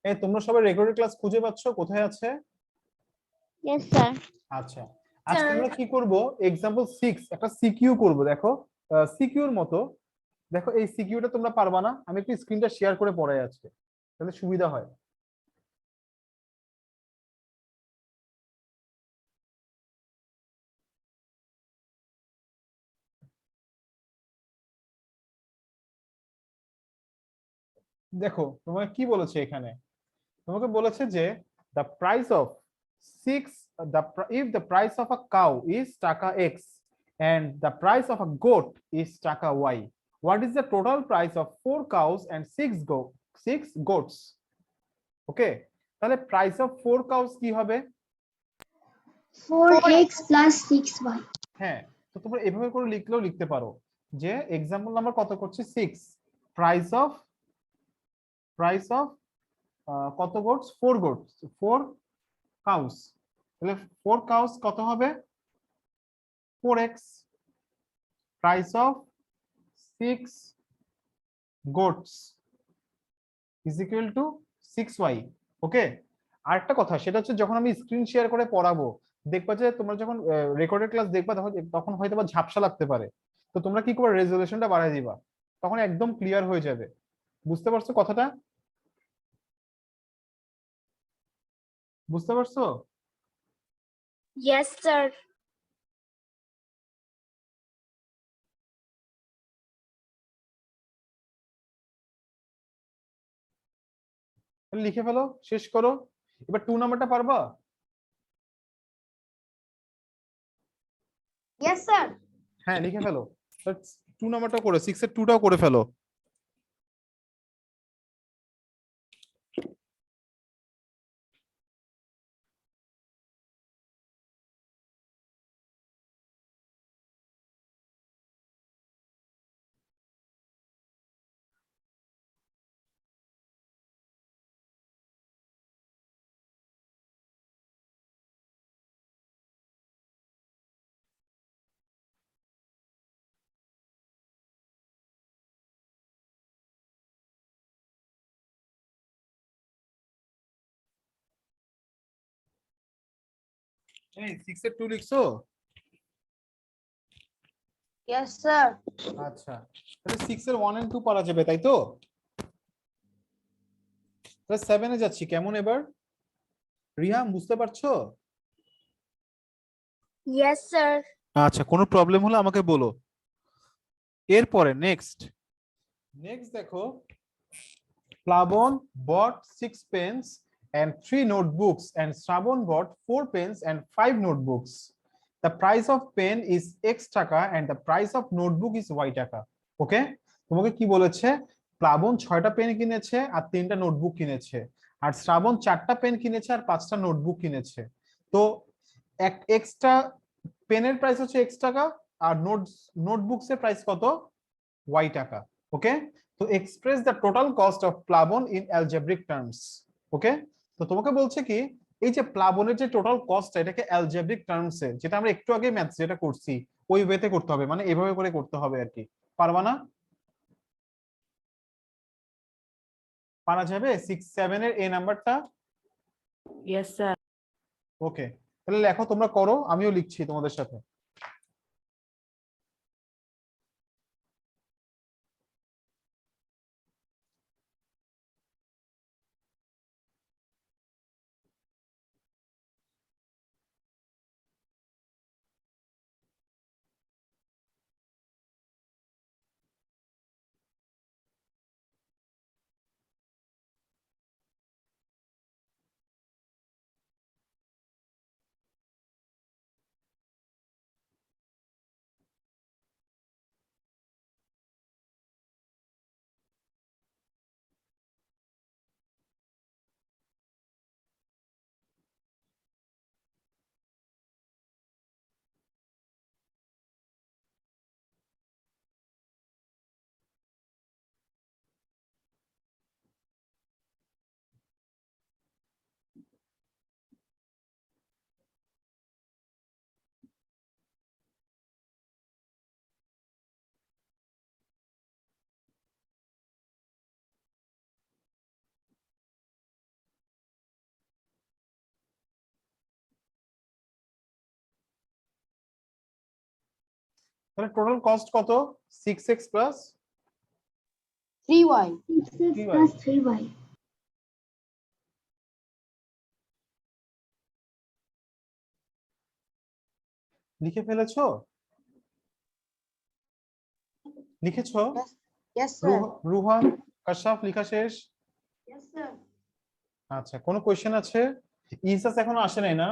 এই তোমরা সবাই রেকর্ডেড ক্লাস খুঁজে পাচ্ছ কোথায় আছে? Yes, sir. আচ্ছা, আজকে আমরা কি করব, एग्जांपल 6 একটা সিকিউ করব। দেখো সিকিউর মতো, দেখো এই সিকিউটা তোমরা পারবা না, আমি একটু স্ক্রিনটা শেয়ার করে পড়াই আজকে, তাহলে সুবিধা হয়। দেখো তোমাকে কি বলেছে এখানে, তোমাকে বলেছে যে the price of 6 if the price of a cow is টাকা x and the price of a goat is টাকা y, what is the total price of 4 cows and 6 goats? ওকে, তাহলে প্রাইস অফ 4 কাউস কি হবে? 4x plus 6y. হ্যাঁ, তো তোমরা এভাবে করে লিখলেও লিখতে পারো যে एग्जांपल নাম্বার কত করছি 6, প্রাইস অফ কত গোটস, 4 গোটস, 4 কাউস, তাহলে 4 কাউস কত হবে 4x, price of 6 goat's is equal to 6y। ওকে, আরেকটা কথা সেটা হচ্ছে যখন আমি স্ক্রিন শেয়ার করে পড়াবো, দেখবা যে তোমরা যখন রেকর্ডেড ক্লাস দেখবা তখন তখন হয়তো বা ঝাপসা লাগতে পারে, তো তোমরা কি করবে, রেজলিউশনটা বাড়ায় দিবা, তখন একদম ক্লিয়ার হয়ে যাবে। বুঝতে পারছো কথাটা? বুঝতে পারছো? Yes, sir. তাহলে লিখে ফেলো, শেষ করো। এবার 2 নাম্বারটা পারবা? Yes, sir. হ্যাঁ লিখে ফেলো, 2 নাম্বারটা করে 6 এর 2টাও করে ফেলো। এই 6 এর 2 লিখছো? Yes, sir. আচ্ছা, তাহলে 6 এর 1 এন্ড 2 পারা যাবে তাই তো? তাহলে 7 এ যাচ্ছি কেমন এবার, রিহাম বুঝতে পারছো? Yes, sir. আচ্ছা, কোনো প্রবলেম হলে আমাকে বলো। এরপরে নেক্সট দেখো, প্লাবন bought 6 pens and 3 notebooks and Shrabon bought 4 pens and 5 notebooks. The price of pen is x টাকা and the price of notebook is y টাকা। ওকে, তোমাকে কি বলেছে, প্লাবন 6টা পেন কিনেছে আর 3টা নোটবুক কিনেছে, আর শ্রাবণ 4টা পেন কিনেছে আর 5টা নোটবুক কিনেছে। তো এক এক্সট্রা পেনের প্রাইস হচ্ছে x টাকা, আর নোটবুকস এর প্রাইস কত, y টাকা। ওকে, তো express the total cost of প্লাবন ইন অ্যালজেব্রিক টার্মস। ওকে, তো তোমাকে বলছে কি, এই যে প্লাবনের যে টোটাল কস্ট, এটাকে অ্যালজেব্রিক টার্মসে, যেটা আমরা একটু আগে ম্যাথস যেটা করছি ওই ওয়েতে করতে হবে, মানে এভাবে করে করতে হবে আর কি। পারবা না? পারা যাবে 6 7 এর এ নাম্বারটা? Yes, sir. ওকে, তাহলে লেখো, তোমরা করো, আমিও লিখছি তোমাদের সাথে। তাহলে টোটাল কস্ট কত? 6x plus 3y. 6x plus 3y. লিখে ফেলেছো? লিখেছো? Yes, sir. রুহান, কাশাফ লেখা শেষ? Yes, sir. আচ্ছা, কোনো কোশ্চেন আছে? ইসাস এখনো আসে নাই না?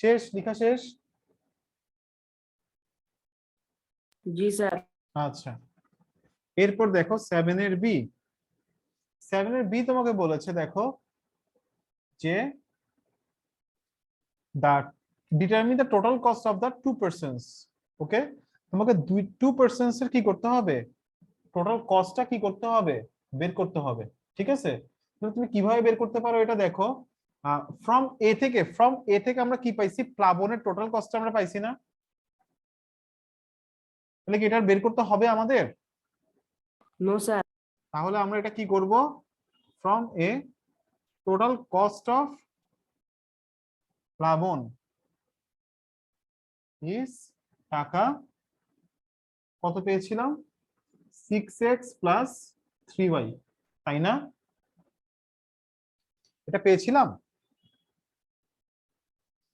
শেষ, লেখা শেষ? जी सर। আচ্ছা, এরপর দেখো 7 এর বি। 7 এর বি তোমাকে বলেছে দেখো যে the determine the total cost of the two persons. Okay, তোমাকে টু পার্সনস এর কি করতে হবে? টোটাল কস্টটা কি করতে হবে? বের করতে হবে। ঠিক আছে, তাহলে তুমি কিভাবে বের করতে পারো এটা দেখো। ফ্রম এ থেকে আমরা কি পাইছি? প্লাবনের টোটাল কস্ট আমরা পাইছি না? তাহলে কি এটা বের করতে হবে আমাদের? No sir. তাহলে আমরা এটা কি করব? From a total cost of Plaban is টাকা কত পেয়েছিলাম? 6x প্লাস 3y, তাই না? এটা পেয়েছিলাম।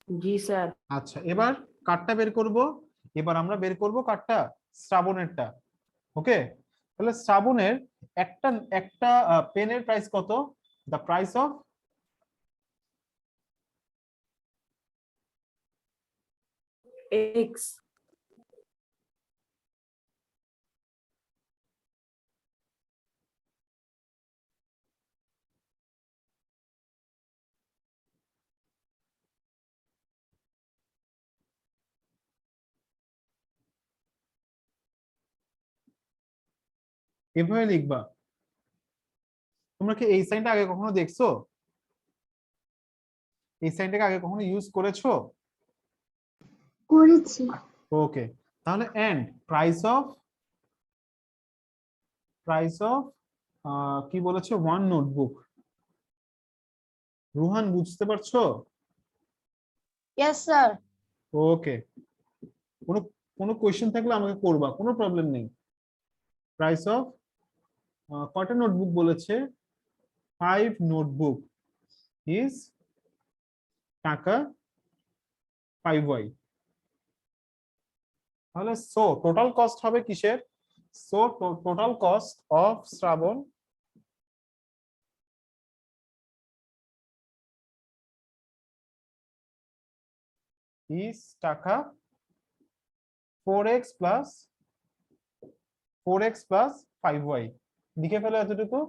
जी सर। আচ্ছা, এবার কার্ডটা বের করব। এবার আমরা বের করব কার্ডটা শ্রাবণেরটা। ওকে, তাহলে শ্রাবণের একটা একটা পেনের প্রাইস কত? The price of x. এভাবে লিখবা। তোমরা কি এই সাইনটা আগে কখনো দেখছো? এই সাইনটাকে আগে কখনো ইউজ করেছো? করেছি। ওকে, তাহলে এন্ড প্রাইস অফ কি বলেছে? One notebook. রুহান, বুঝতে পারছো? Yes, sir. ওকে, কোনো কোনো কোয়েশ্চেন থাকলে আমাকে করবা, কোনো প্রবলেম নেই। প্রাইস অফ কয়টা নোটবুক বলেছে? 5 নোটবুক ইজ টাকা 5y। তাহলে সো টোটাল কস্ট হবে কিসের? So total cost of Shraban is টাকা 4x প্লাস 5y। লিখে ফেলো এতটুকু।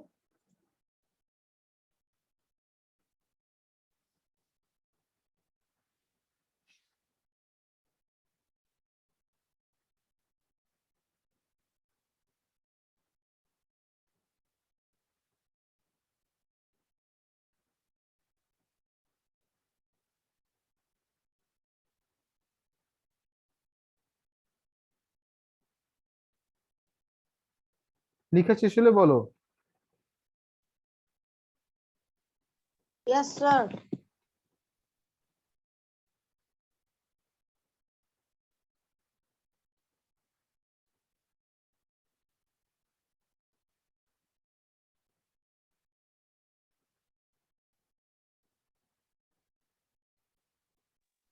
লিখা শেষ হলে বলো। Yes, sir.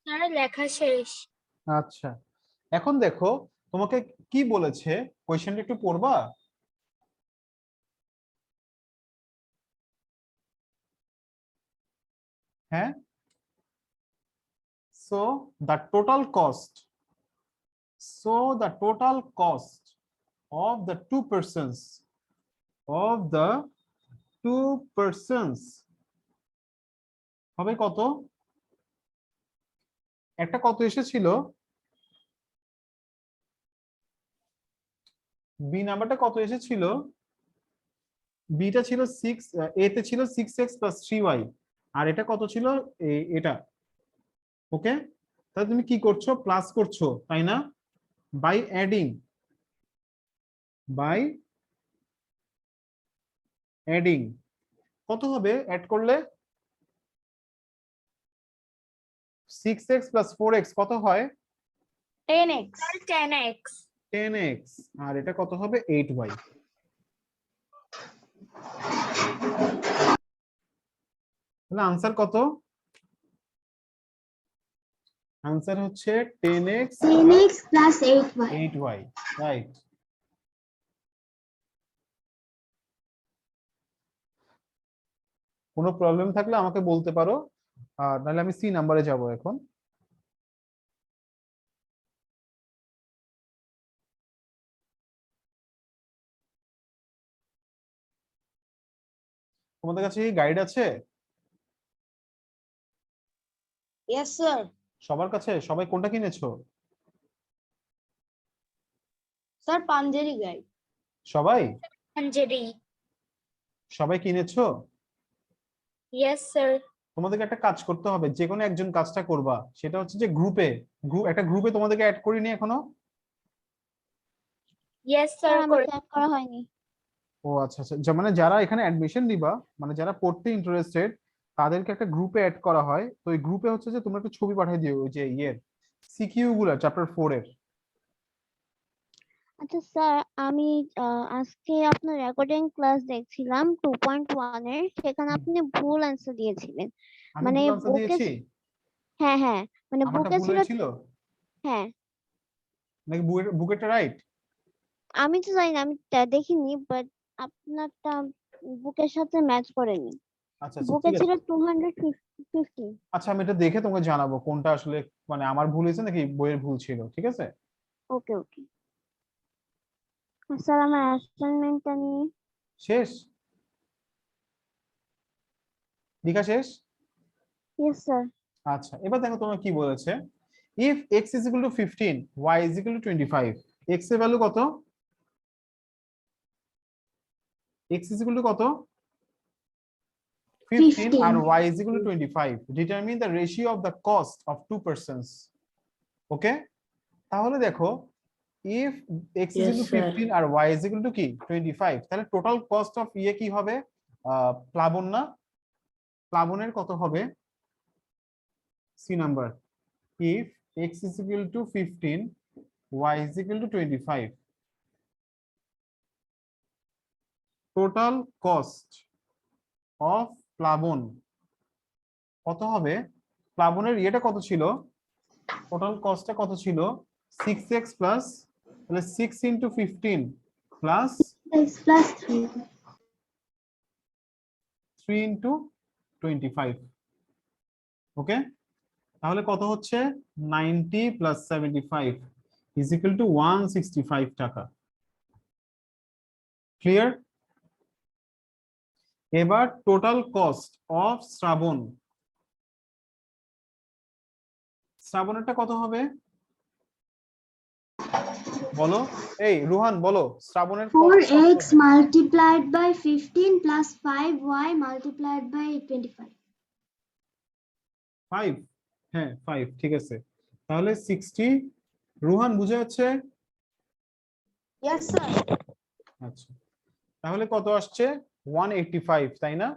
স্যার লেখা শেষ। আচ্ছা, এখন দেখো তোমাকে কি বলেছে, কোয়েশ্চেনটা একটু পড়বা। হ্যাঁ, so the total cost of the two persons হবে কত? একটা কত এসেছিল? বি নাম্বারটা কত এসেছিল? বিটা ছিল 6, এ তে ছিল 6x প্লাস 3y, আর এটা কত ছিল? এটা। ওকে, তাহলে তুমি কি করছো? প্লাস করছো, তাই না? বাই অ্যাডিং কত হবে অ্যাড করলে? 6x plus 4x কত হয়? 10x. 10x. 10x, আর এটা কত হবে? 8y। তাহলে আনসার কত? আনসার হচ্ছে 10x 10x plus 8y. 8y, right. কোনো প্রবলেম থাকলে আমাকে বলতে পারো, আর নাহলে আমি সি নাম্বারে যাব এখন। তোমাদের কাছে কি গাইড আছে? Yes, sir. সবার কাছে? সবাই কোনটা কিনেছো? Sir, Panjari guide. সবাই Panjari. সবাই কিনেছো? Yes, sir. তোমাদেরকে একটা কাজ করতে হবে, যে কোনো একজন কাজটা করবা, সেটা হচ্ছে যে একটা গ্রুপে তোমাদেরকে অ্যাড করিনি এখনো? Yes, sir. আমাকে অ্যাড করা হয়নি। ও আচ্ছা আচ্ছা, মানে যারা এখানে অ্যাডমিশন দিবা, মানে যারা পড়তে ইন্টারেস্টেড, তাদেরকে একটা গ্রুপে অ্যাড করা হয়। তো এই গ্রুপে হচ্ছে যে তোমরা একটা ছবি পাঠিয়ে দিও ওই যে সিকিউ গুলা চ্যাপ্টার 4 এর। আচ্ছা স্যার, আমি আজকে আপনার রেকর্ডিং ক্লাস দেখছিলাম 2.1 এর, সেখানে আপনি ভুল অ্যান্সার দিয়েছিলেন। আমি মানে ভুল আনসার বুকে দিয়েছি? হ্যাঁ হ্যাঁ, মানে আমারটা বুকে ভুল ছিল। হয়েছিল হ্যাঁ, নাকি বুকেরটা রাইট? আমি তো জানি না, আমি দেখিনি, বাট আপনারটা বুকের সাথে ম্যাচ করেনি। আচ্ছা আচ্ছা, বুকে ঠিক ছিল আছে। 250। আচ্ছা, আমি এটা দেখে তোমাকে জানাবো কোনটা আসলে মানে আমার ভুল হয়েছে নাকি বইয়ের ভুল ছিল, ঠিক আছে? ওকে ওকে। স্যার, আমার অ্যাসাইনমেন্টটা নিয়ে। শেষ? লেখা শেষ? Yes sir. আচ্ছা, এবার দেখো তোমার কি বলেছে। If x is equal to 15, y is equal to 25, x এর ভ্যালু কত? x is equal to কত? 15 আর y is equal to 25. Determine the ratio of the cost of two persons. ওকে, তাহলে দেখো if x is Yes, equal to sir. 15 R y is equal to কি 25, তাহলে total cost of কি হবে? প্লাবন না? প্লাবনের কত হবে? C number, if x is equal to 15, y is equal to 25, total cost of প্লাবন কত হবে? প্লাবনের ইয়েটা কত ছিল? টোটাল কস্টটা কত ছিল? 6x প্লাস, তাহলে 6 into 15 plus X plus 3. 3 into 25। ওকে, তাহলে কত হচ্ছে? 90 প্লাস 75 ইজ ইকুয়াল টু 165 টাকা। ক্লিয়ার? এবার টোটাল কস্ট অফ শ্রাবণ, শ্রাবণেরটা কত হবে বলো? এই রুহান বলো, শ্রাবণের 4x multiplied by 15 plus 5y multiplied by 25. 5, হ্যাঁ 5, ঠিক আছে। তাহলে 60, রুহান বুঝে যাচ্ছে? Yes, sir. আচ্ছা, তাহলে কত আসছে? 185, তাই না?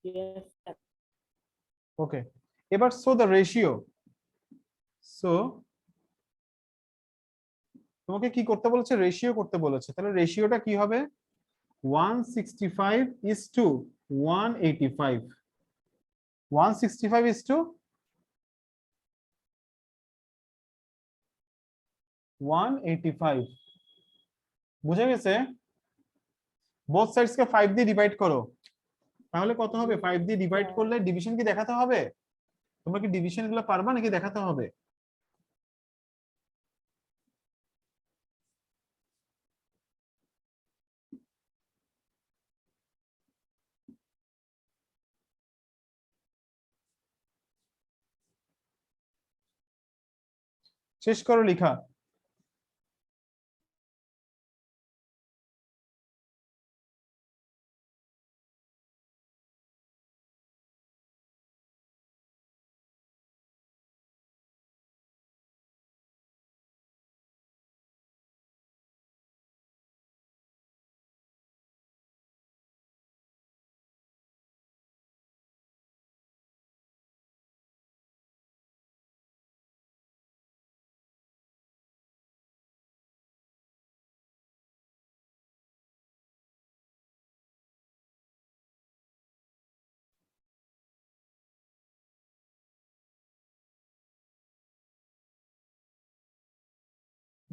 Yes, sir. ওকে, এবার সো দ্য রেশিও, সো তোমাকে কি করতে বলেছে? রেশিও করতে বলেছে। তাহলে রেশিওটা কি হবে? 165 is to 185, 165 is to 185, বুঝে গেছে? বোথ সাইডস কে 5 দিয়ে ডিভাইড করো, তাহলে কত হবে? 5 দিয়ে ডিভাইড করলে ডিভিশন কি দেখাতে হবে? তোমরা কি ডিভিশন গুলো পারবা নাকি দেখাতে হবে? শেষ করো লেখা।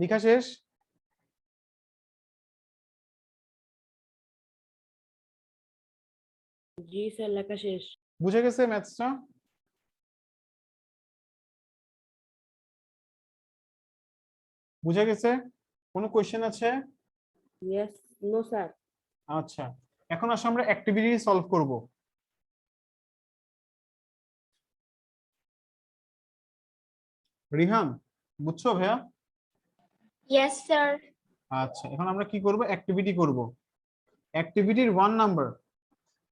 লেখা শেষ? জি স্যার, লেখা শেষ। বুঝে গেছে ম্যাথসটা? বুঝে গেছে? কোনো কোশ্চেন আছে? Yes, no sir. আচ্ছা, এখন আসলে আমরা অ্যাক্টিভিটি সলভ করব। রিহান, বুঝছো ভাইয়া? Yes, sir. আচ্ছা, এখন আমরা কি করব? অ্যাক্টিভিটি করব। অ্যাক্টিভিটির 1 number,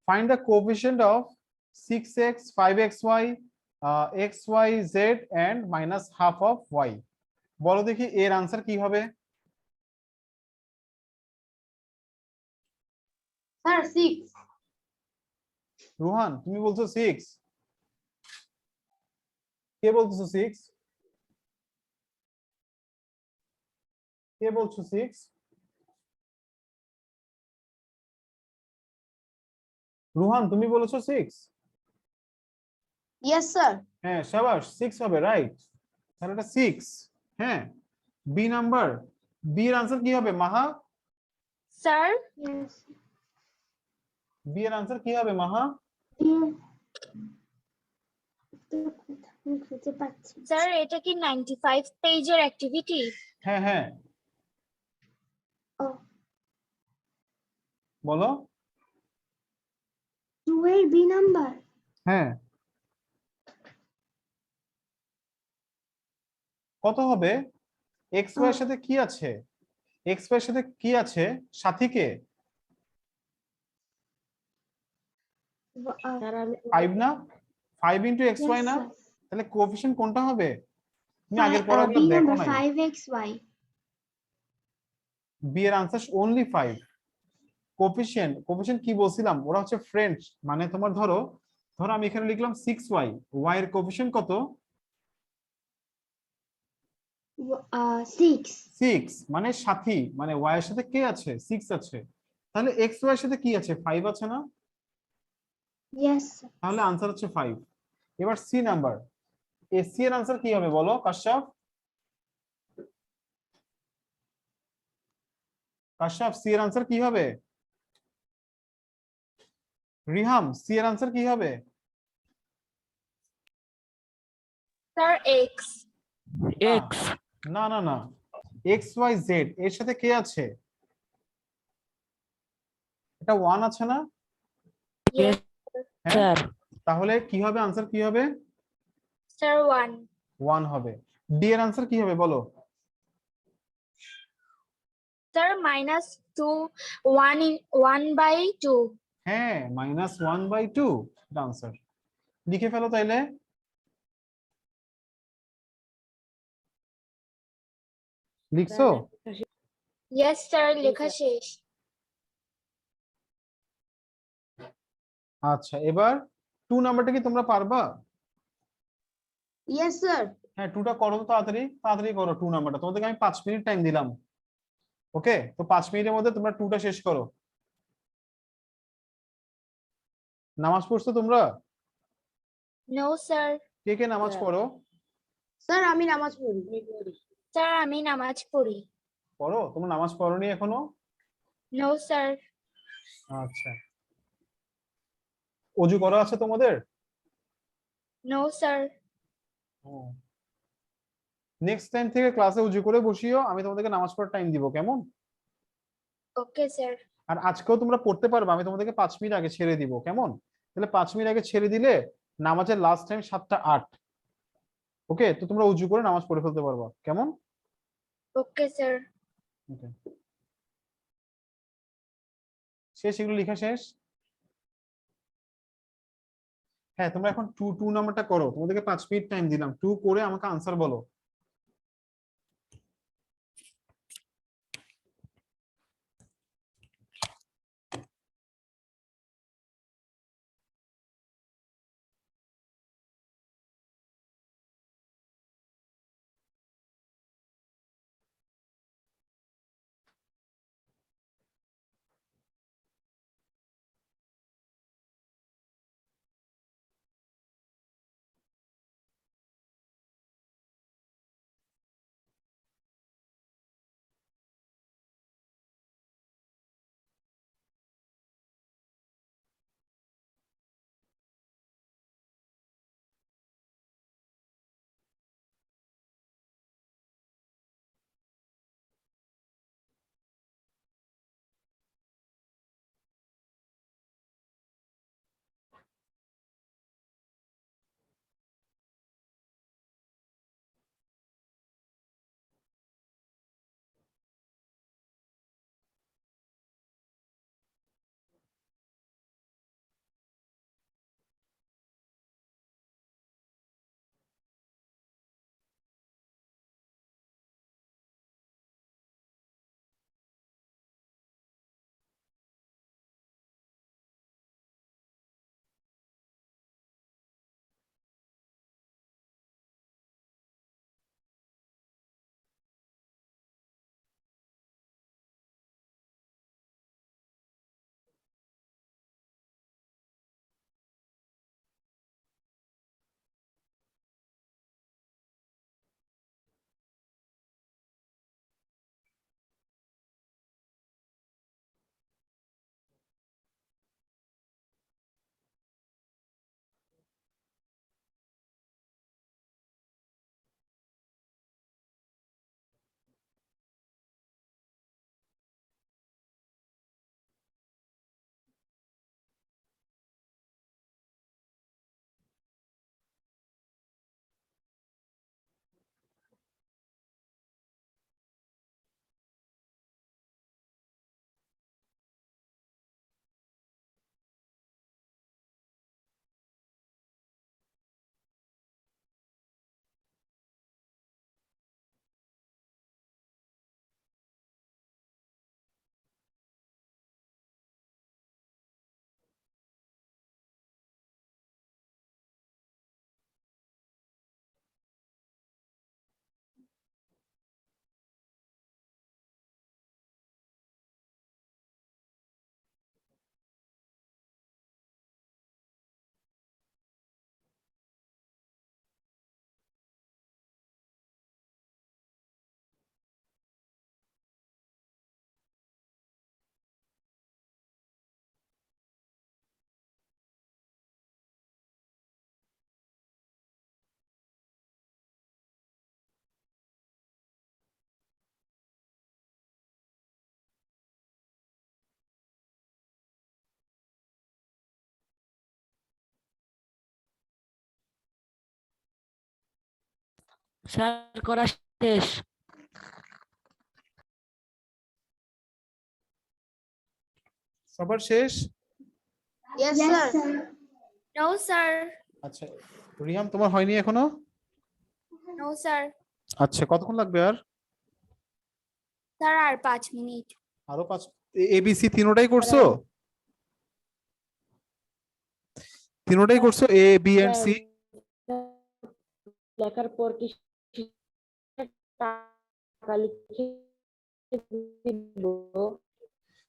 find the coefficient of 6x 5xy xyz and minus half of y। বলো দেখি এর আনসার কি হবে? Sir, 6. রোহান, তুমি বলছো 6, কে বলছো 6? কে বলছো 6? রোহান, তুমি বলেছো 6? Yes, sir. হ্যাঁ, শাবাশ, 6 হবে, রাইট। তাহলে এটা 6। হ্যাঁ, বি নাম্বার, বি এর আনসার কি হবে মাহা? Sir? Yes. বি এর আনসার কি হবে মাহা? স্যার এটা কি 95 পেজের অ্যাক্টিভিটি? হ্যাঁ হ্যাঁ, ও, বলো। 2 এর বি নাম্বার। হ্যাঁ, কত হবে? এক্স ওয়াই এর সাথে কি আছে? এক্স ওয়াই এর সাথে কি আছে? সাথী কে? স্যার আমি 5 না? 5 ইনটু এক্স ওয়াই না? তাহলে কোএফিসিয়েন্ট কোনটা হবে? তুমি আগের পড়াগুলো বি দেখো নাম্বার নাই। 5xy। বি এর আনসার অনলি 5। কোএফিসিয়েন্ট, কোএফিসিয়েন্ট কি বলছিলাম? ওরা হচ্ছে ফ্রেন্ডস, মানে তোমার ধরো, ধরো আমি এখানে লিখলাম 6y, y এর কোএফিসিয়েন্ট কত? 6। 6, মানে সাথী, মানে y এর সাথে কে আছে? 6 আছে। তাহলে এক্স ওয়াই এর সাথে কি আছে? 5 আছে না? ইয়েস। তাহলে আনসার হচ্ছে 5। এবার সি নাম্বার, এ সি এর আনসার কি হবে বলো কাশ্যপ? কাশ্যপ, সি এর আনসার কি হবে? রিহাম, সি এর আনসার কি হবে? Sir x. এক্স। না না না, এক্স ওয়াই জেড এর সাথে কে আছে? এটা 1 আছে না? ইয়েস হ্যাঁ, স্যার। তাহলে কি হবে? আনসার কি হবে? স্যার 1। 1 হবে। ডি এর আনসার কি হবে বলো? স্যার -2 1/2। হ্যাঁ, -1/2 এটা আনসার। লিখে ফেলো তাইলে। লিখছো? ইয়েস স্যার লেখা শেষ। আচ্ছা, এবার 2 নাম্বারটা কি তোমরা পারবা? Yes sir. হ্যাঁ, 2টা করো তো, তাড়াতাড়ি তাড়াতাড়ি করো 2 নাম্বারটা। তোমাদেরকে আমি 5 মিনিট টাইম দিলাম। ওকে, তো 5 মিনিটের মধ্যে তোমরা 2টা শেষ করো। নামাজ পড়ছো তোমরা? No sir. কে কে নামাজ স্যার। পড়ো? স্যার আমি নামাজ পড়ি। স্যার আমি নামাজ পড়ি। পড়ো? তোমরা নামাজ পড়োনি এখনো? No sir. আচ্ছা, অজু করা আছে তোমাদের? No sir. নেক্সট টাইম থেকে ক্লাসে উজু করে বসিও, আমি তোমাদেরকে নামাজ পড়ার টাইম দিব, কেমন? Okay sir. আর আজকেও তোমরা পড়তে পারবে, আমি তোমাদেরকে 5 মিনিট আগে ছেড়ে দিব, কেমন? তাহলে 5 মিনিট আগে ছেড়ে দিলে নামাজের লাস্ট টাইম 7টা 8। ওকে, তো তোমরা উজু করে নামাজ পড়ে ফেলতে পারবা, কেমন? Okay sir. ওকে, শেষ, এগুলো লেখা শেষ? হ্যাঁ, তোমরা এখন 2 নাম্বারটা করো, তোমাদেরকে 5 মিনিট টাইম দিলাম, 2 করে আমাকে আনসার বলো। স্যার করা শেষ। সবার শেষ? Yes, sir. No, sir. আচ্ছা, রিয়াম তোমার হয়নি এখনো? No, sir. আচ্ছা, কতক্ষণ লাগবে আর? Sir, আর 5 মিনিট। আরো 5? এবিসি তিনোটাই করছো? তিনোটাই করছো, এ বি এন্ড সি? লেখার পর কি টাকা লিখে দিব?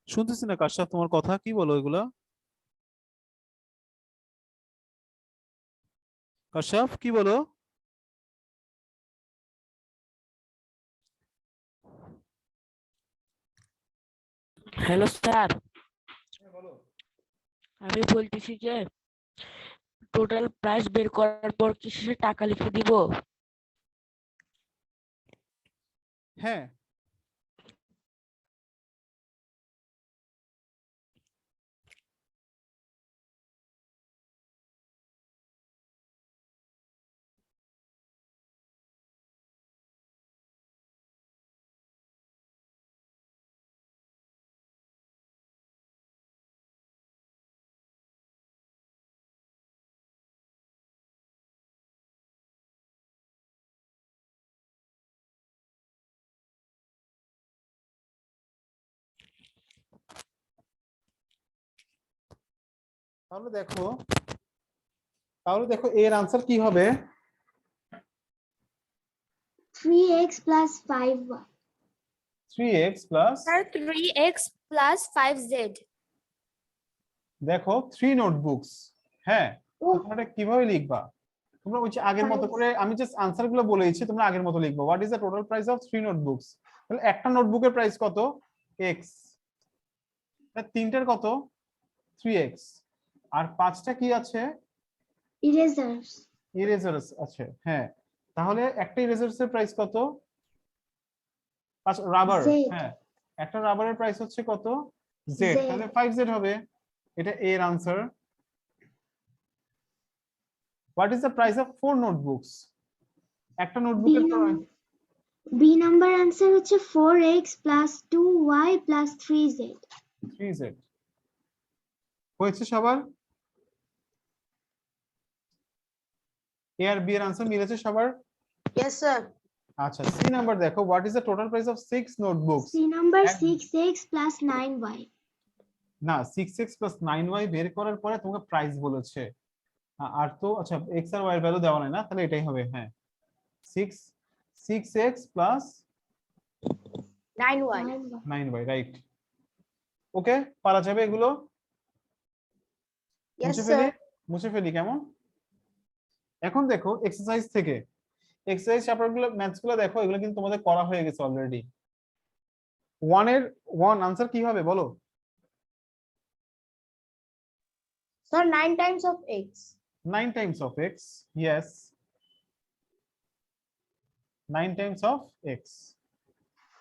শুনতেছি না কাশাফ, তোমার কথা কি বলো এগুলা? কাশাফ কি বলো? হ্যালো স্যার, বলো। আমি বলতেছি যে টোটাল প্রাইস বের করার পর কি শেষে টাকা লিখে দিব? হ্যাঁ, তাহলে দেখো এর আনসার কি হবে? 3x plus 5y. 3x plus, Sir, 3x plus 5z. দেখো 3 নোটবুকস। হ্যাঁ, তো Oh, তোমরা এটা কিভাবে লিখবা? তোমরা ওই যে আগের মতো করে, আমি জাস্ট আনসার গুলো বলেছি, তোমরা আগের মতো লিখবা। What is the total price of 3 notebooks? তাহলে একটা নোটবুকের প্রাইস কত? x। তিনটার কত? 3x। আর পাঁচটা কি আছে? erasers. ইরেজার্স আছে। হ্যাঁ, তাহলে একটা ইরেজার্স এর প্রাইস কত? রাবার। Z. হ্যাঁ, একটা রাবারের প্রাইস হচ্ছে কত? z। Z. তাহলে 5z হবে। এটা এর answer. What is the price of 4 notebooks? একটা B, নোটবুকের B number answer হচ্ছে 4x plus 2y plus 3z. 3z। হয়েছে সবার? এ আর বি এর আনসার মিলেছে সবার? Yes sir. আচ্ছা, সি নাম্বার দেখো, what is the total price of 6 notebooks? C number And- 6x plus 9y. না, 6x plus 9y বের করার পরে তোমাকে প্রাইস বলেছে। আর তো আচ্ছা, x আর y এর ভ্যালু দেওয়া নাই না, তাহলে এটাই হবে। হ্যাঁ, 6x plus 9y. 9y, right. ওকে, পারা যাবে এগুলো? Yes, মুছে sir. ফেলি, মুছে ফেলি কেমন? এখন দেখো এক্সারসাইজ থেকে, এক্সারসাইজ চ্যাপ্টার গুলো, ম্যাথস গুলো দেখো, এগুলো কিন্তু তোমাদের করা হয়ে গেছে অলরেডি। 1 এর 1 আনসার কি হবে বলো? Sir, 9 times of x. 9 times of x, yes, 9 times of x।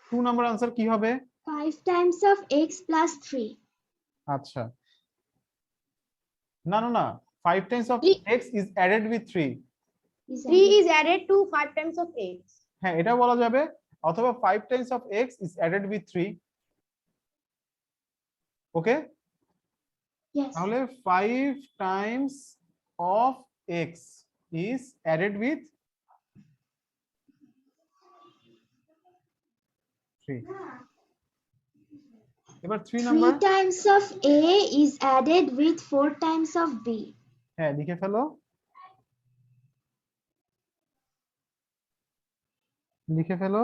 2 number answer কি হবে? 5 times of x plus 3. আচ্ছা, না না না, 5 times of Three. x is added with 3। Is 3 is added to 5 times of x. হ্যাঁ, এটা বলা যাবে, অথবা 5 times of x is added with 3। Okay, Yes. তাহলে 5 times of x is added with 3। এবার 3 number, 3 times of a is added with 4 times of b. হ্যাঁ লিখে ফেলো, লিখে ফেলো।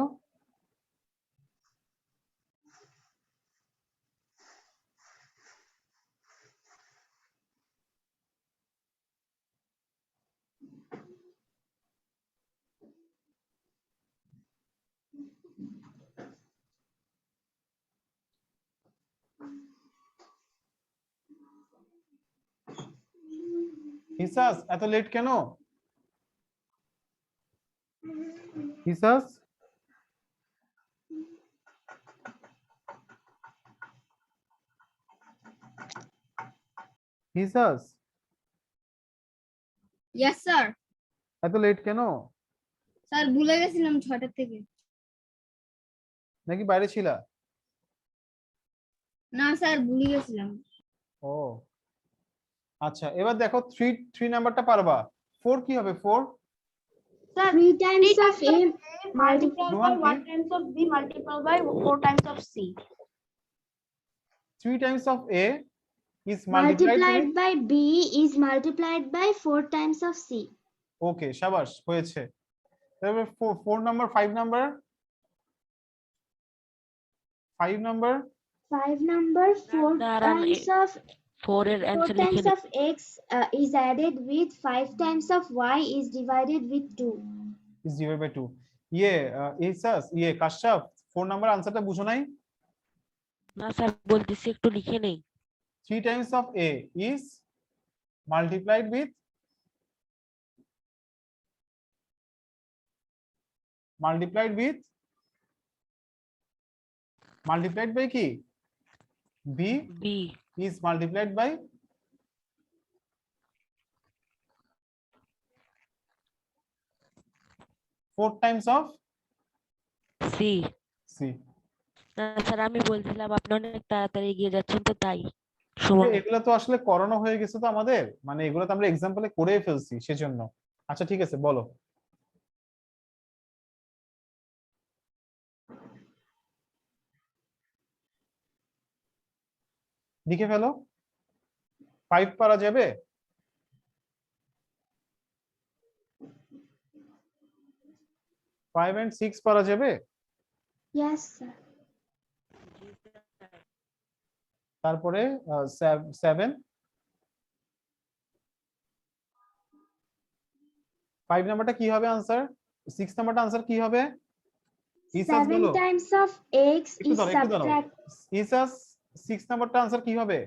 হিসাস, এত লেট কেন? হিসাস, হিসাস, Yes, sir. এত লেট কেন? স্যার ভুলে গেছিলাম 6টা থেকে। নাকি বাইরে ছিলা? না স্যার ভুলে গেছিলাম। ও আচ্ছা, এবার দেখো 3 নাম্বারটা পারবা। 4 কি হবে? 4 3 times of A multiplied by Rohan, 1 times of B multiplied by 4 times of C. 3 times of A is multiplied multiplied with, by B is multiplied by 4 times of C. ওকে শাবাশ, হয়েছে। তারপর 4 নাম্বার, 5 নাম্বার, 5 নাম্বার 5 number 4 দাঁড়ান, times of 4 এর 4 answer লিখে times নিই। of x is added with 5 times of y is divided with 2. is divided by 2। ইয়ে ইসাস, ইয়ে কাশাফ, 4 number আনসারটা বুঝো নাই? না স্যার বলতেছি, একটু লিখে নেই। 3 times of A is multiplied with multiplied by কি? B B is multiplied by 4 times of C. C। না স্যার, আমি বলছিলাম আপনি অনেক তাড়াতাড়ি এগিয়ে যাচ্ছেন তো তাই সময়। এগুলো তো আসলে করানো হয়ে গেছে তো আমাদের, মানে এগুলো তো আমরা এক্সাম্পলে করে ফেলছি সেজন্য। আচ্ছা ঠিক আছে, বলো। লিখে ফেলো। 5 পারা যাবে? ফাইভ এন্ড 6 পারা যাবে? Yes, sir. তারপরে 7, 5 নাম্বারটা কি হবে আনসার? 6 নাম্বারটা আনসার কি হবে? ইসাস 7 বলো। times of x একটু is দাঁড়াও, একটু দাঁড়াও। subtract ইসাস 6 নাম্বারটা আনসার কি হবে?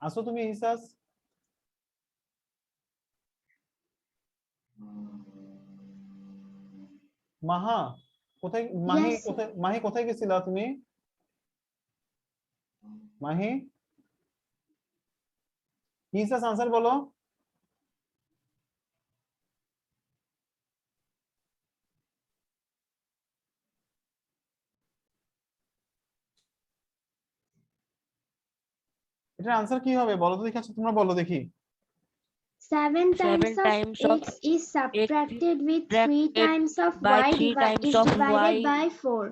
আসো তুমি ইসাস। মাহা কোথায়? Mahi Yes, sir. কোথায়? মাহি কোথায় গেছিলা তুমি? মাহি, ইসাস আনসার বলো। এটার আনসার কি হবে বলো তো দেখি। আচ্ছা তোমরা বলো দেখি। 7 times 7 of times of x is subtracted with 3 subtracted times of by y 3 times is of divided y by 4.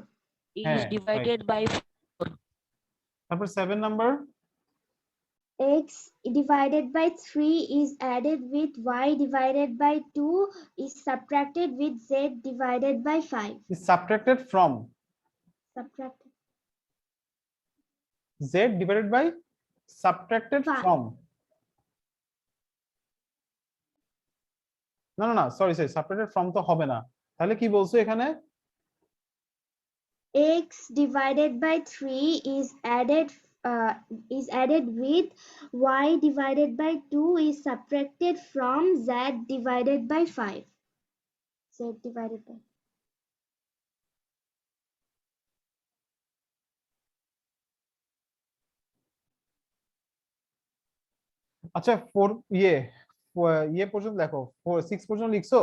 is হ্যাঁ, divided by 4. তারপর 7 number X divided by 3 is added with y divided by 2 is subtracted with z divided by 5. is subtracted from Subtracted. z divided by subtracted Five. from, না না না sorry sorry, subtracted from তো হবে না। তাহলে কি বলছো এখানে? X divided by 3 is added with y divided by 2 is subtracted from z divided by 5. Z divided by. আচ্ছা 4 ইয়ে পর্যন্ত দেখো, 6 পর্যন্ত লিখছো।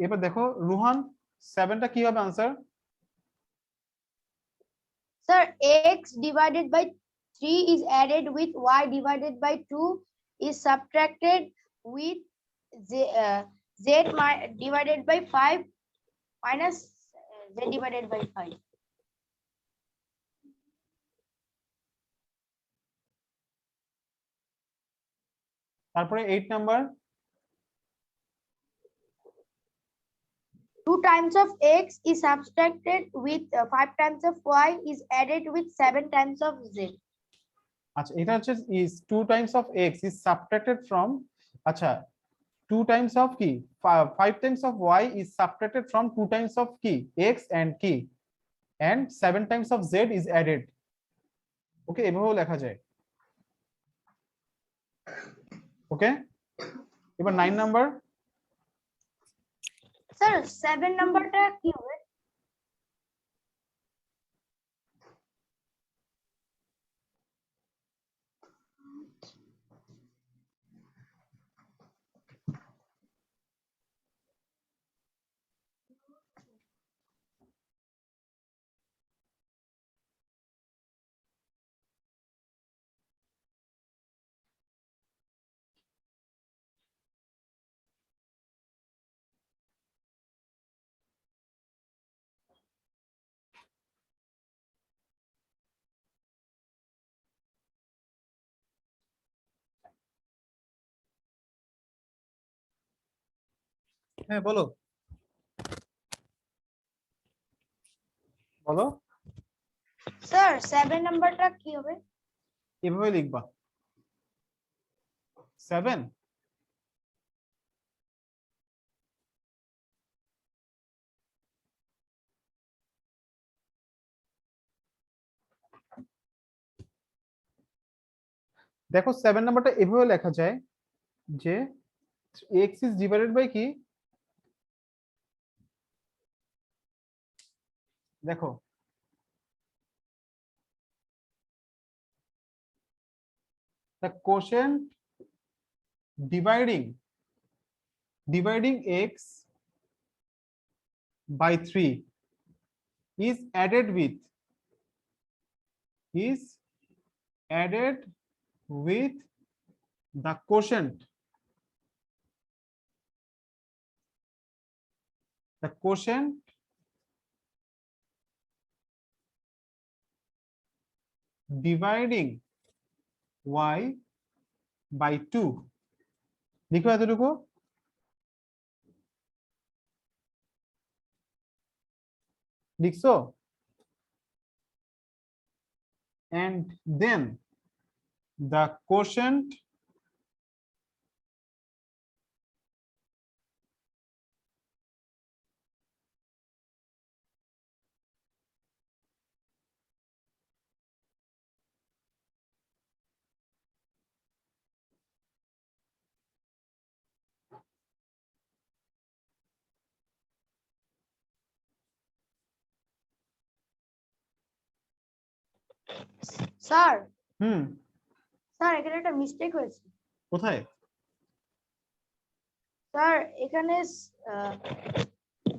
এবার দেখো রুহান 7টা কি হবে answer? Sir, x divided by 3 is added with y divided by 2 is subtracted with z divided by 5 minus z divided by 5. তারপরে 8 number 2 times of x is subtracted with 5 times of y is added with 7 times of z. আচ্ছা এটা হচ্ছে is 2 times of x is subtracted from, আচ্ছা 2 times of কি 5 times of y is subtracted from 2 times of কি x and কি and 7 times of z is added। ওকে, এভাবেও লেখা যায়। ওকে, এবার 9 নাম্বার Sir, 7 নাম্বারটা কি হবে? হ্যাঁ বলো বলো স্যার 7 নাম্বারটা কি হবে? এভাবে লিখবা 7 দেখো 7 নাম্বারটা এভাবে লেখা যায় যে x is divided by কি দেখো the quotient dividing x by 3 is added with the quotient dividing y by 2 লিখো এতটুকু লিখছো and then the quotient sir hmm sir এখানে একটা মিস্টেক হয়েছে। কোথায় স্যার এখানে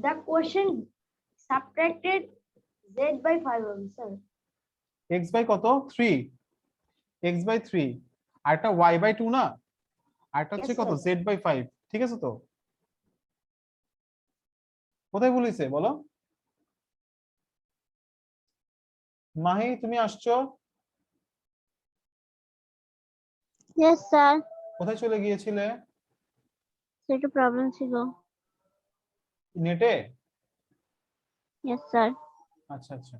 the quotient subtracted z by 5 হবে স্যার। x বাই কত 3 x বাই 3 আর একটা y বাই 2 না আর একটা হচ্ছে Yes, কত sir. z বাই 5 ঠিক আছে তো কোথায় ভুল হয়েছে বলো মাহি তুমি আসছো ইয়েস স্যার, কোথায় চলে গিয়েছিলে সেটা প্রবলেম ছিল। নেটে ইয়েস স্যার। আচ্ছা আচ্ছা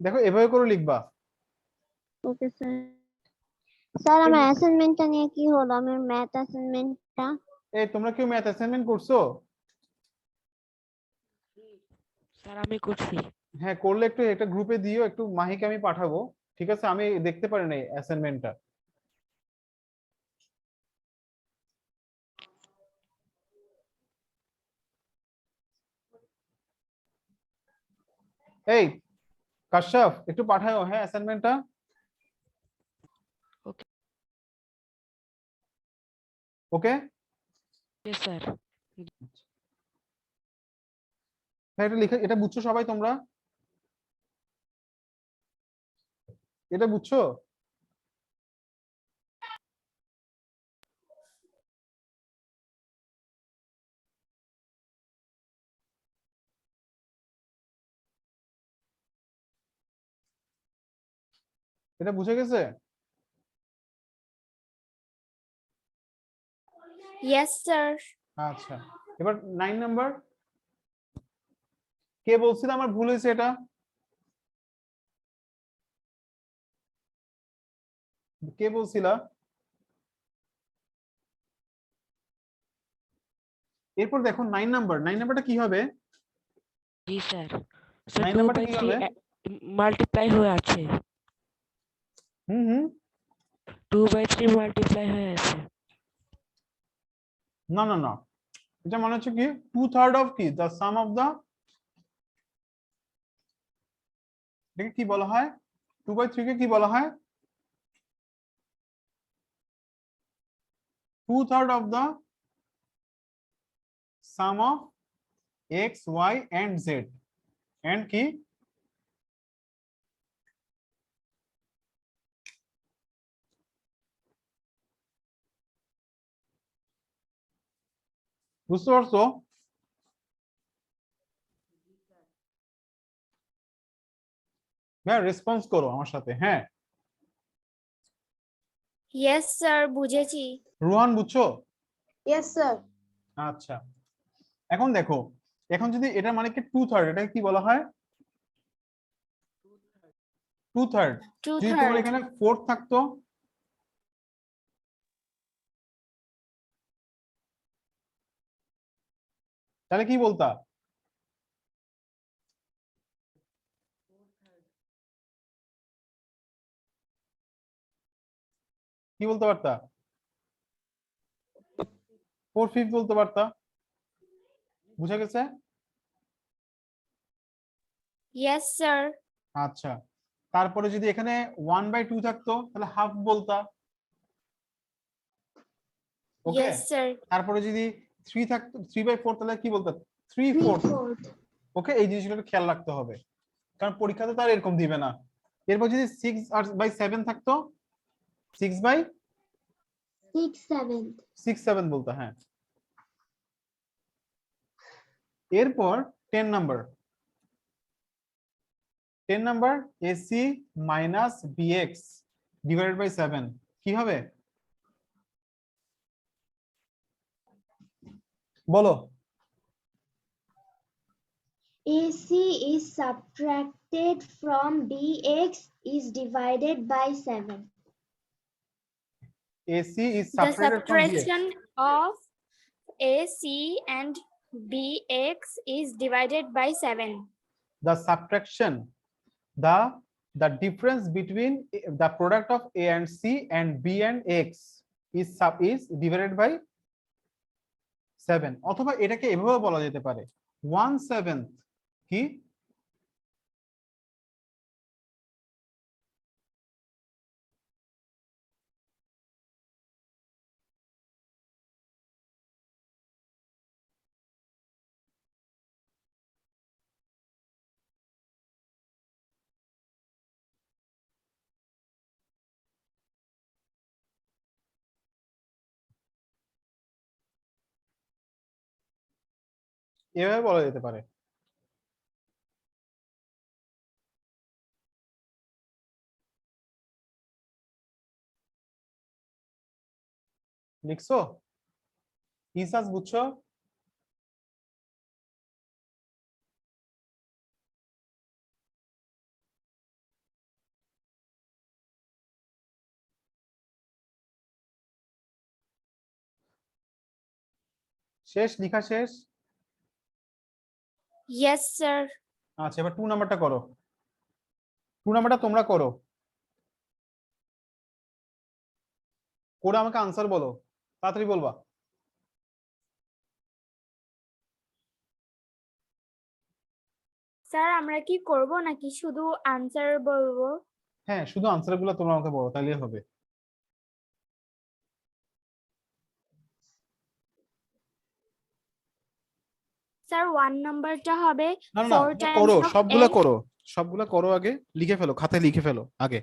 দেখো এভাবে করে লিখবা ওকে স্যার। স্যার আমার অ্যাসাইনমেন্টটা নিয়ে কি হলো, আমার ম্যাথ অ্যাসাইনমেন্টটা? এই তোমরা কেউ ম্যাথ অ্যাসাইনমেন্ট করছো স্যার আমি করছি। হ্যাঁ করলে একটু একটা গ্রুপে দিও একটু মাহিকে আমি পাঠাবো ঠিক আছে আমি দেখতে পারি না অ্যাসাইনমেন্টটা এই কাশ্যপ একটু পাঠাও হ্যাঁ অ্যাসাইনমেন্টটা ওকে ওকে স্যার। হ্যাঁ এটা লিখে এটা বুঝছো সবাই তোমরা এটা বুঝছো এটা বুঝে গেছে Yes, sir. আচ্ছা এবার 9 নাম্বার কে বলছিল আমার ভুল হয়েছে এটা কে বলছিলা এরপর দেখো 9 নাম্বারটা কি হবে জি স্যার। 9 নাম্বারটা কি হবে মাল্টিপ্লাই হয়ে আছে, হুম 2/3 মাল্টিপ্লাই হয়ে আছে। না না না এটা মানে হচ্ছে কি 2/3 অফ কি দ্য সাম অফ দ্য এটাকে কি বলা হয় 2/3 কে কি বলা হয় 2/3 of the some of x y and z and কি বুঝতে পারছো হ্যাঁ রেসপন্স করো আমার সাথে হ্যাঁ Yes, sir. বুঝেছি। রোহান বুঝছো Yes, sir. আচ্ছা, এখন দেখো, এখন যদি এটা মানে কি 2/3, এটা কি বলা হয়? 2/3। যদি তোমার এখানে 4 থাকতো, তাহলে কি বলতা? কি বলতে পারতা? 4/5 বলতে পারতা। বুঝা গেছে? Yes, sir. আচ্ছা, তারপরে যদি এখানে 1/2 থাকতো তাহলে হাফ বলতা। ওকে, Yes, sir. তারপরে যদি 3 থাকতো, 3/4, তাহলে কি বলতা? 3/4। 3/4, ওকে, এই জিনিসগুলো একটু খেয়াল রাখতে হবে, কারণ পরীক্ষাতে তো আর এরকম দিবে না। এরপর যদি 6/7 থাকতো, 6/6/7 6/7, বলতো, হ্যাঁ। এরপর 10 number, 10 number AC minus BX divided by 7 কি হবে বলো? AC is subtracted from BX is divided by 7. AC is The subtracted from BX. subtraction of AC and BX is divided by 7. The subtraction, the difference between the product of A and C and B and X is divided by 7, অথবা এটাকে এভাবে বলা যেতে পারে 1/7 কি? এভাবে বলা যেতে পারে। লিখছো? ইসাস বুঝছো? শেষ, লেখা শেষ? Yes, sir. আচ্ছা, এবার 2 নাম্বারটা করো। 2 নাম্বারটা তোমরা করো, করে আমাকে আনসার বলো, তাড়াতাড়ি বলবা। স্যার আমরা কি করব নাকি শুধু আনসার বলবো? হ্যাঁ, শুধু আনসার গুলো তোমরা আমাকে বলো, তাহলেই হবে। স্যার 1 নাম্বারটা হবে না না না, 4 এটা times করো, of সবগুলা A. করো, সবগুলা করো, আগে লিখে ফেলো, খাতায় লিখে ফেলো আগে।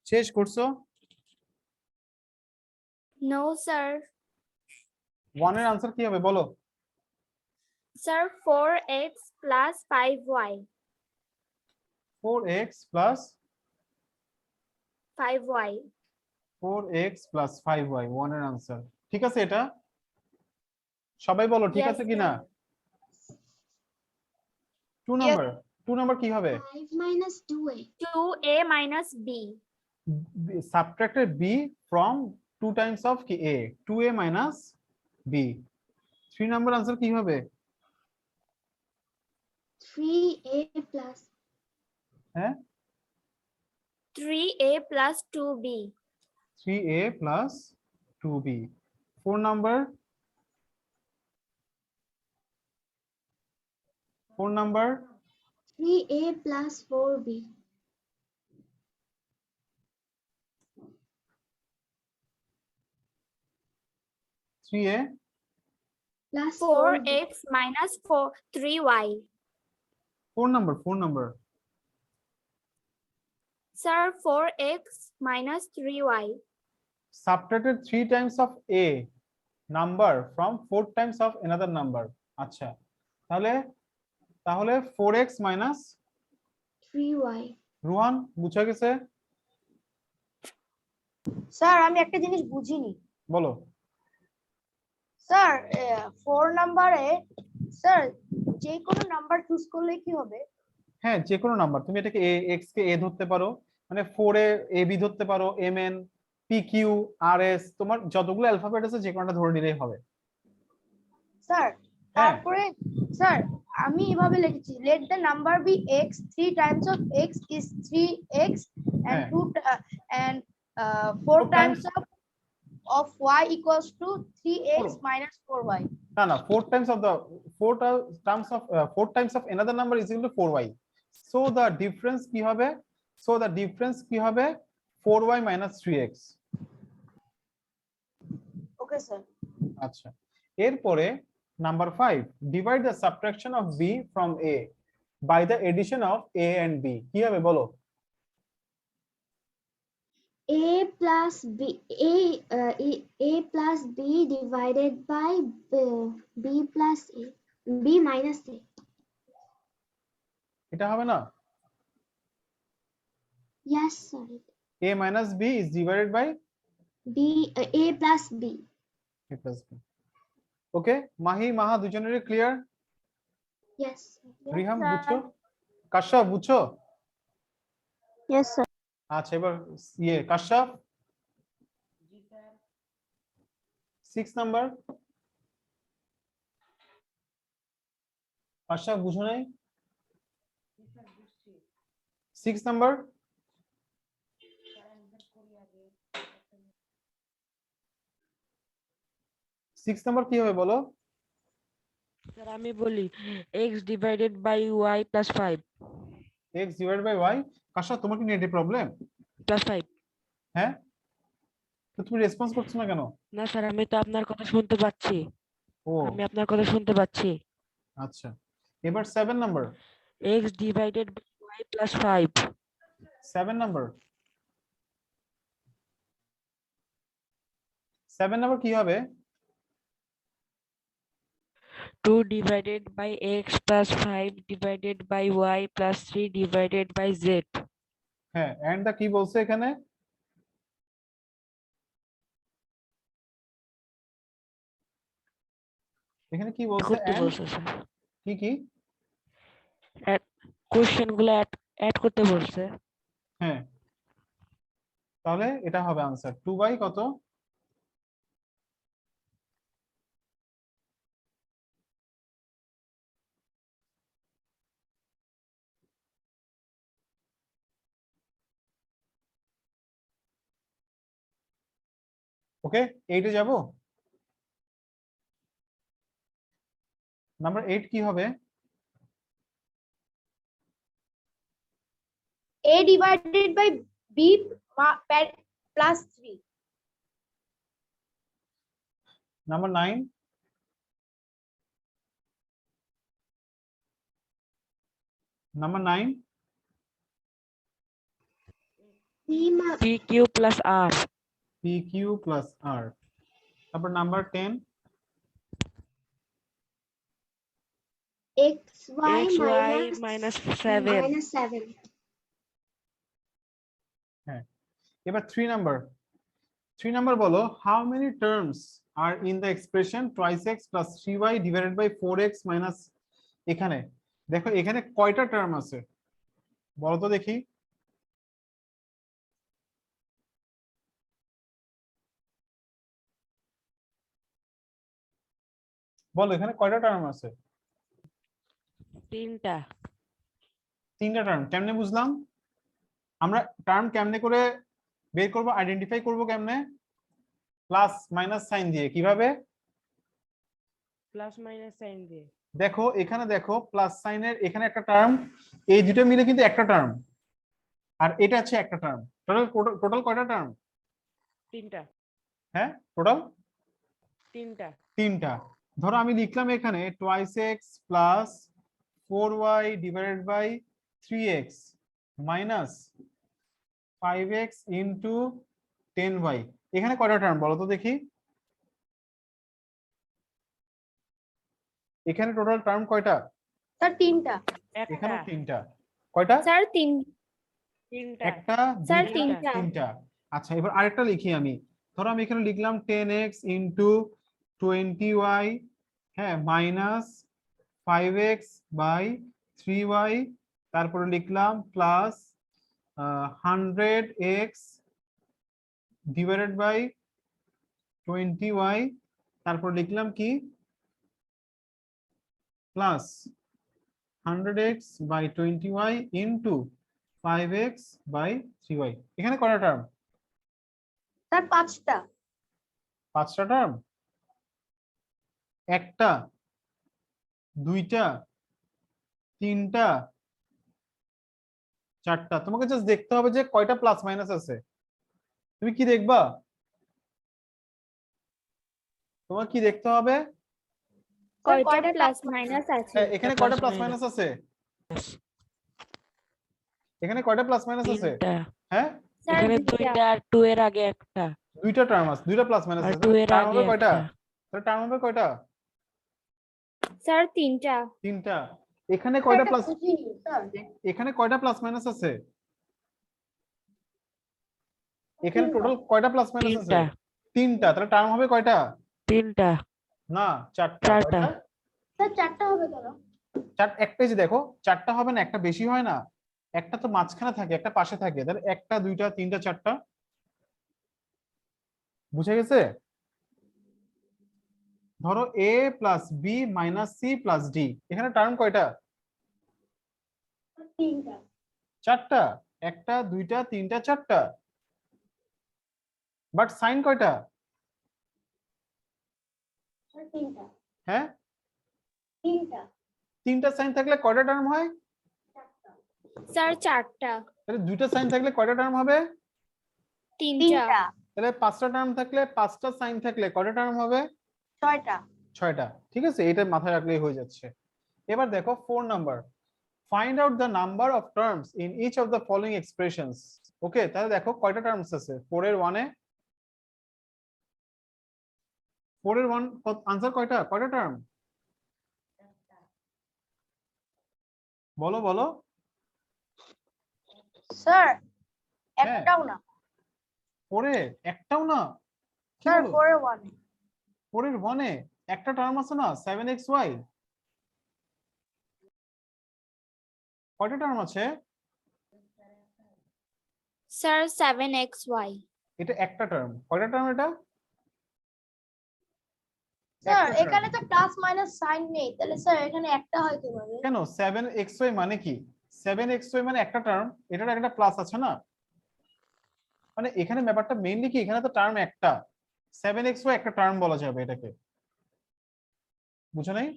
শেষ করছো? No, sir. 1 এর आंसर কি হবে বলো? Sir, 4x plus 5y. 4x plus 5y. 4x plus 5y 1 এর आंसर ঠিক আছে এটা? সবাই বলো ঠিক Yes, আছে কিনা? sir. 2 নাম্বার কি হবে? 5 minus 2a. 2a minus b. Subtracted b from 2 times of কি a 2a minus b 3 number answer কি হবে? 3a plus হ্যাঁ 3a plus 2b. 3a plus 2b 4 number 3a plus 4b. 3a Plus 4b. 4x minus 3y. 4 number Sir, 4x minus 3y. subtracted 3 times of a number from 4 times of another number আচ্ছা তাহলে 4x minus 3y. Ruhan বুঝা গেছে? Sir আমি একটা জিনিস বুঝিনি বলো। Sir 4 নম্বরে স্যার যে কোনো নাম্বার চুজ করলে কি হবে? হ্যাঁ যে কোনো নাম্বার তুমি এটাকে x কে a ধরতে পারো মানে 4 এ ab ধরতে পারো mn pq rs তোমার যতগুলো অ্যালফাবেট আছে যে কোনোটা ধরে নিলেই হবে। স্যার তারপরে স্যার আমি এভাবে লিখেছি let the number be x 3 times of x is 3x and হ্যাঁ। 2 and 4 times of y equals to 3x minus 4y. না 4 times of the 4 times of another number is equal to 4y so the difference কি হবে 4y minus 3x okay sir আচ্ছা এরপরে number 5 divide the subtraction of b from a by the addition of a and b কি হবে বলো? A plus b a plus b divided by b plus a b minus a. এটা হবে না? Yes, sorry. a minus b is divided by A plus b. a plus b ওকে মাহি মাহা দুজনেরই clear? Yes. Riham বুঝছো? কাশ্যপ বুঝছো? Yes, sir. আচ্ছা এবার Kashyap 6 number Kashyap বুঝো নাই? 6 নাম্বার কি হবে বলো? স্যার আমি বলি x divided by y plus 5 x divided by y Kashyap তোমার কি নেটে প্রবলেম? plus 5 হ্যাঁ তো তুমি রেসপন্স করছো না কেন? না স্যার আমি তো আপনার কথা শুনতে পাচ্ছি ও আমি আপনার কথা শুনতে পাচ্ছি আচ্ছা এবার 7 number x divided by y plus 5 7 number 7 number কি হবে? 2 divided by x plus 5 divided by y plus 3 divided by z হ্যাঁ এন্ড দা কি বলছে এখানে? এখানে কি বলছে? করতে and বলছে স্যার কি কোশ্চেন গুলো অ্যাড করতে বলছে হ্যাঁ তাহলে এটা হবে आंसर 2 বাই কত? ওকে 8 এ যাব নাম্বার 8 কি হবে? a divided by b plus 3. Number 9 number 9 PQ plus R. PQ plus R. তারপর number 10 XY XY minus minus 7. minus 7. হ্যাঁ এবার 3 নাম্বার বলো how many terms are in the expression twice x plus 3y divided by 4x minus এখানে দেখো এখানে কয়টা term আছে বলো তো দেখি বলো এখানে কয়টা টার্ম আছে 3টা। 3টা টার্ম কেমনে বুঝলাম আমরা টার্ম কেমনে করে বের করব আইডেন্টিফাই করব কেমনে প্লাস মাইনাস সাইন দিয়ে কিভাবে প্লাস মাইনাস সাইন দিয়ে। দেখো এখানে দেখো প্লাস সাইনের এখানে একটা টার্ম এই দুটো মিলে কিন্তু একটা টার্ম আর এটা আছে একটা টার্ম টোটাল কয়টা টার্ম 3টা। হ্যাঁ টোটাল 3টা। ধরো আমি লিখলাম এখানে twice x plus 4y divided by 3x minus 5x into 10y এখানে কয়টা টার্ম বলো তো দেখি এখানে টোটাল টার্ম কয়টা স্যার 3টা। এখানে একটা। 3টা কয়টা স্যার 3 3টা। একটা স্যার দুইটা 3টা। 3টা আচ্ছা এবার আরেকটা লিখি আমি ধরো আমি এখানে লিখলাম 10x ইন্টু 20y হ্যাঁ মাইনাস 5x বাই 3y তারপরে লিখলাম plus 100x divided by 20y তারপর লিখলাম কি plus 100x by 20y into 5x by 3y এখানে কয়টা টার্ম স্যার 5টা। 5টা টার্ম একটা দুইটা তিনটা চারটা তোমাকে জাস্ট দেখতে হবে যে কয়টা প্লাস মাইনাস আছে তুমি কি দেখবা তোমার কি দেখতে হবে কয়টা প্লাস মাইনাস আছে? হ্যাঁ, এখানে কয়টা plus প্লাস minus। মাইনাস আছে এখানে কয়টা প্লাস মাইনাস আছে 3টা। হ্যাঁ স্যার এখানে 2টা। 2টা আর 2 এর আগে একটা দুইটা টার্ম আছে দুইটা প্লাস মাইনাস আর আছে 2 এর টার্ম আগে হবে কয়টা একটা। তাহলে টার্ম হবে কয়টা স্যার 3টা। 3টা এখানে কয়টা প্লাস বুঝিনি স্যার। এখানে কয়টা প্লাস মাইনাস আছে এখানে টোটাল কয়টা প্লাস মাইনাস আছে 3টা। 3টা তাহলে টার্ম হবে কয়টা 3টা। না 4টা 4টা। স্যার 4টা হবে কেন? একটাই যে দেখো 4টা হবে না একটা বেশি হয় না একটা তো মাঝখানে থাকে একটা পাশে থাকে তাহলে একটা দুইটা তিনটা চারটা বুঝে গেছে ধরো a plus B minus C plus D এখানে টার্ম কয়টা 3টা। 4টা একটা দুইটা তিনটা চারটা বাট সাইন কয়টা স্যার 3টা। হ্যাঁ 3টা। 3টা সাইন থাকলে কয়টা টার্ম হয় স্যার 4টা। তাহলে 2টা সাইন থাকলে কয়টা টার্ম হবে 3টা। তাহলে 5টা টার্ম থাকলে 5টা সাইন থাকলে কয়টা টার্ম হবে 6টা। 6টা ঠিক আছে এটা মাথায় রাখলেই হয়ে যাচ্ছে এবার দেখো 4 number find out the number of terms in each of the following expressions okay তাহলে দেখো কয়টা টার্মস আছে 4 এর 1 এ 4 এর 1 आंसर কয়টা টার্ম বলো বলো স্যার হ্যাঁ। একটাও না। 4 এ একটাও না কি স্যার বলো? 4 এর 1 এ। 4 এর 1 এ একটা টার্ম আছে না 7xy কয়টা টার্ম আছে স্যার 7xy। এটা একটা টার্ম কয়টা টার্ম এটা স্যার একটা term। এখানে তো প্লাস মাইনাস সাইন নেই তাহলে স্যার এখানে একটা হয় কিভাবে? কেন 7xy মানে কি 7xy মানে একটা টার্ম এটার একটা প্লাস আছে না মানে এখানে ব্যাপারটা মেইনলি কি এখানে তো টার্ম একটা 7xy একটা টার্ম বলা যাবে এটাকে বুঝো নাই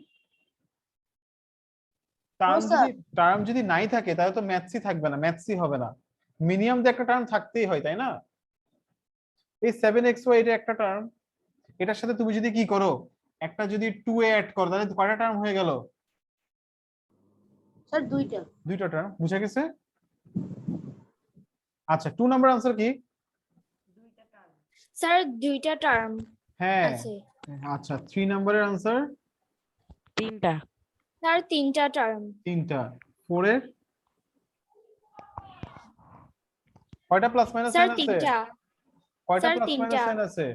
টার্ম যদি নাই থাকে তাহলে তো ম্যাথসই থাকবে না ম্যাথসই হবে না মিনিমাম যে একটা টার্ম থাকতেই হয় তাই না এই 7xy এটা একটা টার্ম এটার সাথে তুমি যদি কি করো একটা যদি 2a অ্যাড করো তাহলে কয়টা টার্ম হয়ে গেল স্যার 2টা। দুইটা টার্ম বুঝা গেছে আচ্ছা 2 নাম্বার আনসার কি? স্যার দুইটা টার্ম হ্যাঁ আছে। আচ্ছা 3 নাম্বারের আনসার তিনটা। স্যার তিনটা টার্ম। 3টা। 4 এর কয়টা প্লাস মাইনাস স্যার সাইন আছে? তিনটা। কয়টা স্যার প্লাস মাইনাস তিনটা। সাইন আছে?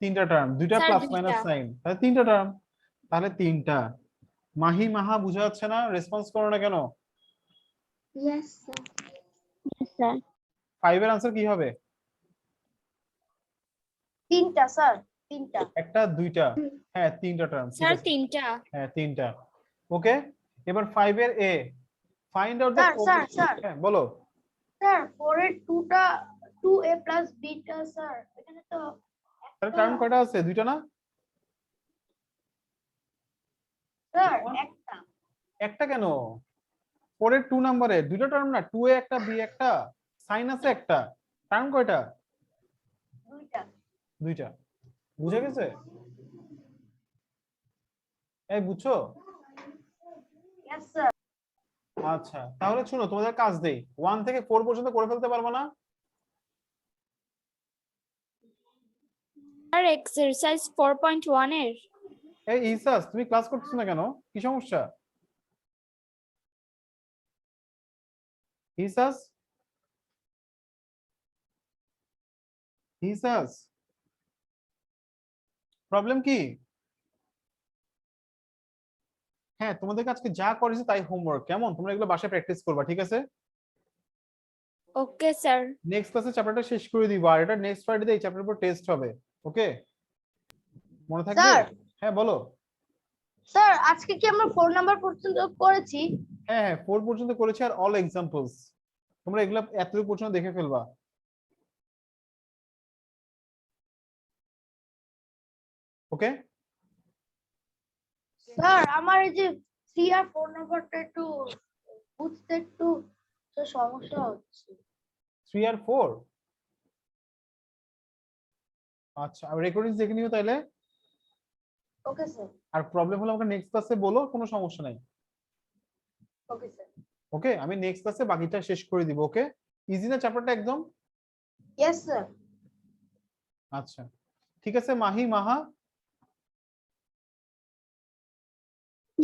3টা টার্ম, 2টা স্যার প্লাস দুইটা। মাইনাস সাইন, তাহলে 3টা টার্ম। তাহলে 3টা। মাহি মাহা বুঝা যাচ্ছে না, রেসপন্স করো না কেন? Yes, sir. Yes, sir. 5 এর আনসার কি হবে? তিনটা স্যার, তিনটা। একটা, 2টা, হ্যাঁ 3টা টার্ম, ঠিক স্যার আছে, তিনটা। হ্যাঁ 3টা। ওকে, এবার 5 এর এ ফাইন্ড আউট দ্য স্যার, হ্যাঁ বলো। স্যার 4 এর 2টা 2a প্লাস বিটা স্যার, এখানে তো তাহলে টার্ম কয়টা আছে? 2টা না? স্যার একটা। একটা কেন? 4 এর 2 নম্বরে 2টা টার্ম না, 2 এ একটা বি একটা, সাইন আছে একটা, টার্ম কয়টা? দুইটা। 2টা। বুঝে গেছে? এই বুঝছো? Yes sir. আচ্ছা তাহলে শোনো, তোমাদের কাজ দেই, 1 থেকে 4 পর্যন্ত করে ফেলতে পারবো না? স্যার এক্সারসাইজ 4.1 এর। এই ইসাস, তুমি ক্লাস করতেছ না কেন? কি সমস্যা? ইসাস, ইসাস, প্রবলেম কি? হ্যাঁ তোমাদের আজকে যা করেছে তাই হোমওয়ার্ক, কেমন? তোমরা এগুলো বাসায় প্র্যাকটিস করবা, ঠিক আছে? Okay sir. নেক্সট ক্লাসে চ্যাপ্টারটা শেষ করে দিবা, আর এটা নেক্সট ফ্রাইডে এই চ্যাপ্টারের উপর টেস্ট হবে, ওকে? মনে থাকবে? স্যার। হ্যাঁ বলো। স্যার আজকে কি আমরা 4 নাম্বার পর্যন্ত করেছি? হ্যাঁ হ্যাঁ 4 পর্যন্ত করেছি, আর অল এক্সাম্পলস, তোমরা এগুলো এতটুকু পর্যন্ত দেখে ফেলবা, ওকে? স্যার আমার এই যে 3 আর 4 নাম্বারটা একটু বুঝতে একটু সমস্যা হচ্ছে। 3 আর 4? আচ্ছা আমি রেকর্ডিং দেখে নিও তাইলে, ওকে স্যার। আর প্রবলেম হলে আমাকে নেক্সট ক্লাসে বলো, কোনো সমস্যা নাই, ওকে স্যার। ওকে? আমি নেক্সট ক্লাসে বাকিটা শেষ করে দিব, ওকে? ইজি না চ্যাপ্টারটা একদম? Yes sir. আচ্ছা ঠিক আছে মাহি মাহা,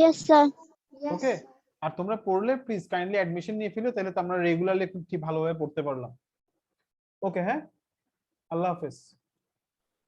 Yes, sir. Yes. ওকে? আর তোমরা পড়লে প্লিজ কাইন্ডলি অ্যাডমিশন নিয়ে ফেলো, তাহলে তো আমরা রেগুলারলি একটু ভালোভাবে পড়তে পারলাম, ওকে? হ্যাঁ, আল্লাহ হাফেজ।